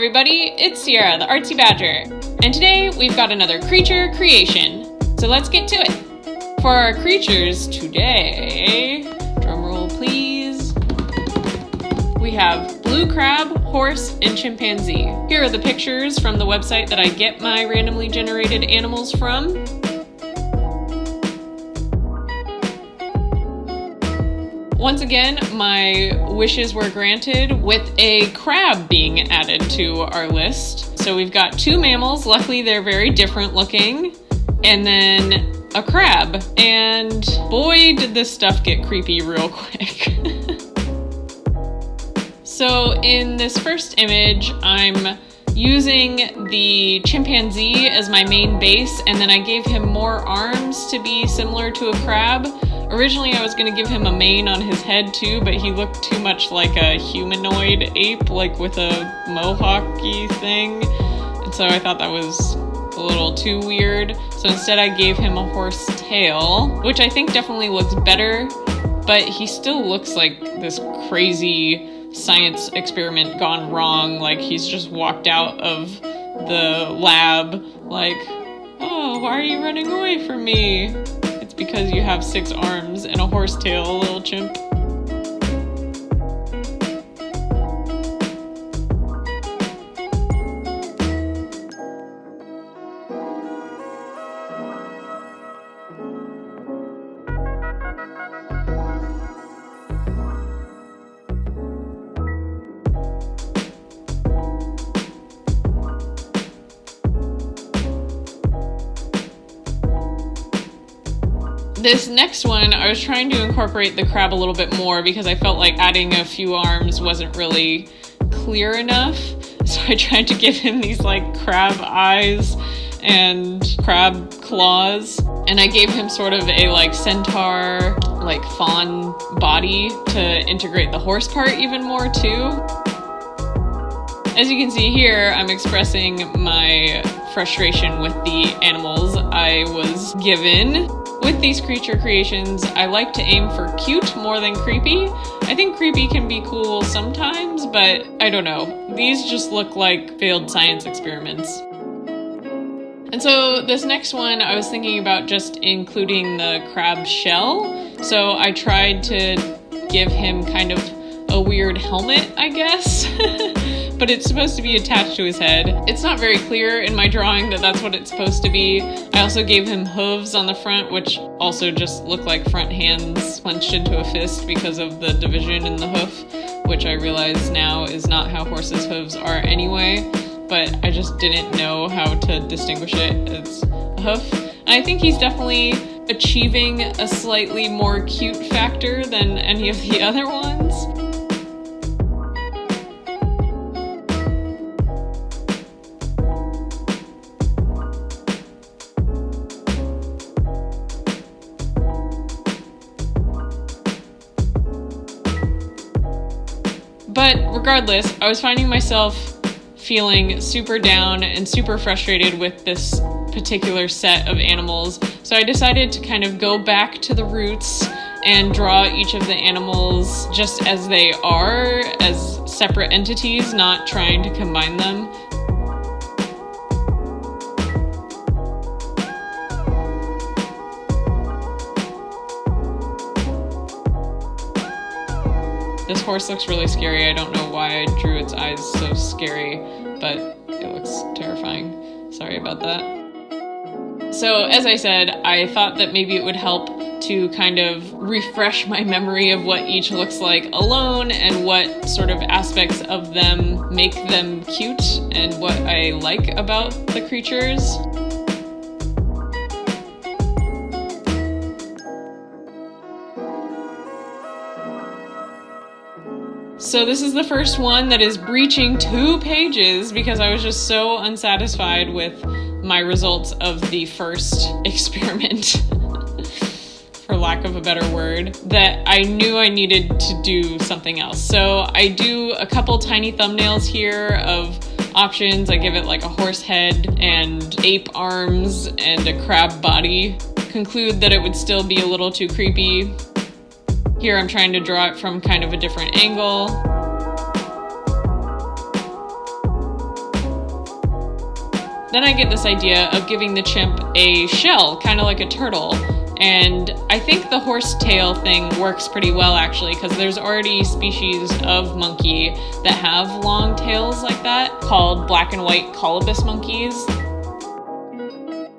everybody, it's Sierra, the Artsy Badger, and today we've got another creature creation. So let's get to it. For our creatures today, drumroll please, we have blue crab, horse, and chimpanzee. Here are the pictures from the website that I get my randomly generated animals from. Once again, my wishes were granted with a crab being added to our list. So we've got two mammals, luckily they're very different looking, and then a crab. And boy, did this stuff get creepy real quick. So in this first image, I'm using the chimpanzee as my main base, and then I gave him more arms to be similar to a crab. Originally, I was going to give him a mane on his head too, but he looked too much like a humanoid ape, like with a mohawk-y thing. And so I thought that was a little too weird. So instead I gave him a horse tail, which I think definitely looks better, but he still looks like this crazy science experiment gone wrong. Like he's just walked out of the lab like, oh, why are you running away from me? It's because you have 6 arms and a horsetail, little chimp. This next one, I was trying to incorporate the crab a little bit more because I felt like adding a few arms wasn't really clear enough. So I tried to give him these like crab eyes and crab claws. And I gave him sort of a like centaur, like fawn body to integrate the horse part even more too. As you can see here, I'm expressing my frustration with the animals I was given. With these creature creations, I like to aim for cute more than creepy. I think creepy can be cool sometimes, but I don't know. These just look like failed science experiments. And so this next one, I was thinking about just including the crab shell. So I tried to give him kind of a weird helmet, I guess. But it's supposed to be attached to his head. It's not very clear in my drawing that that's what it's supposed to be. I also gave him hooves on the front, which also just look like front hands clenched into a fist because of the division in the hoof, which I realize now is not how horses' hooves are anyway, but I just didn't know how to distinguish it as a hoof. And I think he's definitely achieving a slightly more cute factor than any of the other ones. But regardless, I was finding myself feeling super down and super frustrated with this particular set of animals. So I decided to kind of go back to the roots and draw each of the animals just as they are, as separate entities, not trying to combine them. This horse looks really scary. I don't know why I drew its eyes so scary, but it looks terrifying. Sorry about that. So as I said, I thought that maybe it would help to kind of refresh my memory of what each looks like alone and what sort of aspects of them make them cute and what I like about the creatures. So this is the first one that is breaching 2 pages because I was just so unsatisfied with my results of the first experiment, for lack of a better word, that I knew I needed to do something else. So I do a couple tiny thumbnails here of options. I give it like a horse head and ape arms and a crab body. Conclude that it would still be a little too creepy. Here I'm trying to draw it from kind of a different angle. Then I get this idea of giving the chimp a shell, kind of like a turtle. And I think the horsetail thing works pretty well actually, because there's already species of monkey that have long tails like that, called black and white colobus monkeys.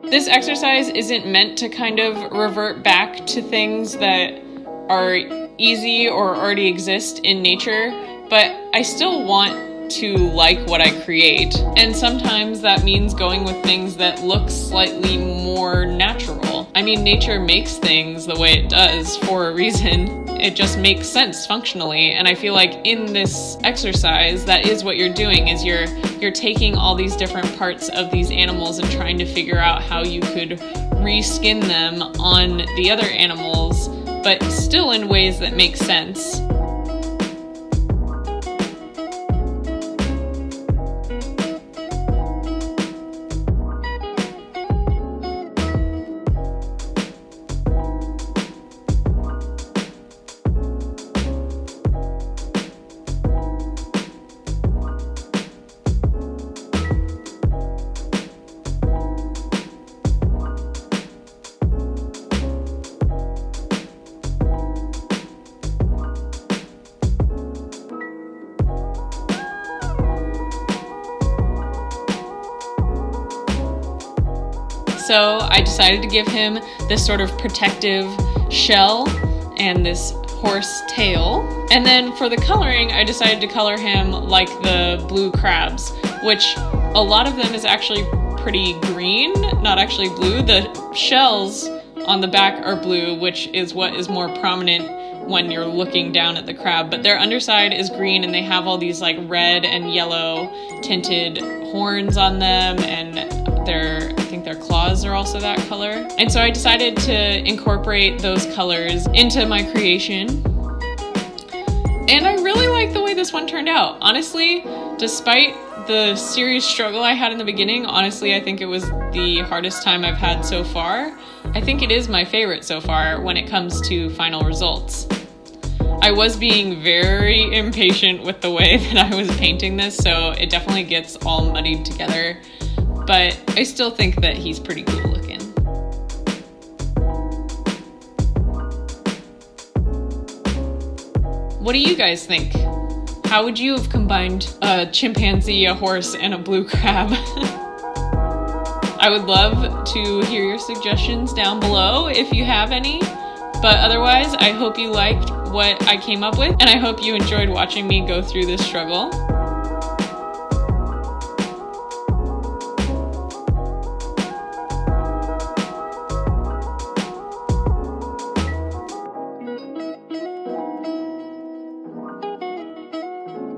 This exercise isn't meant to kind of revert back to things that are easy or already exist in nature, but I still want to like what I create. And sometimes that means going with things that look slightly more natural. I mean, nature makes things the way it does for a reason. It just makes sense functionally. And I feel like in this exercise, that is what you're doing, is you're taking all these different parts of these animals and trying to figure out how you could reskin them on the other animals, but still in ways that make sense. So I decided to give him this sort of protective shell and this horse tail. And then for the coloring, I decided to color him like the blue crabs, which a lot of them is actually pretty green, not actually blue. The shells on the back are blue, which is what is more prominent when you're looking down at the crab, but their underside is green and they have all these like red and yellow tinted horns on them, and I think their claws are also that color. And so I decided to incorporate those colors into my creation. And I really like the way this one turned out. Honestly, despite the serious struggle I had in the beginning, honestly, I think it was the hardest time I've had so far. I think it is my favorite so far when it comes to final results. I was being very impatient with the way that I was painting this, so it definitely gets all muddied together, but I still think that he's pretty cool looking. What do you guys think? How would you have combined a chimpanzee, a horse, and a blue crab? I would love to hear your suggestions down below if you have any. But otherwise, I hope you liked what I came up with, and I hope you enjoyed watching me go through this struggle.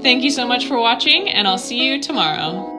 Thank you so much for watching, and I'll see you tomorrow.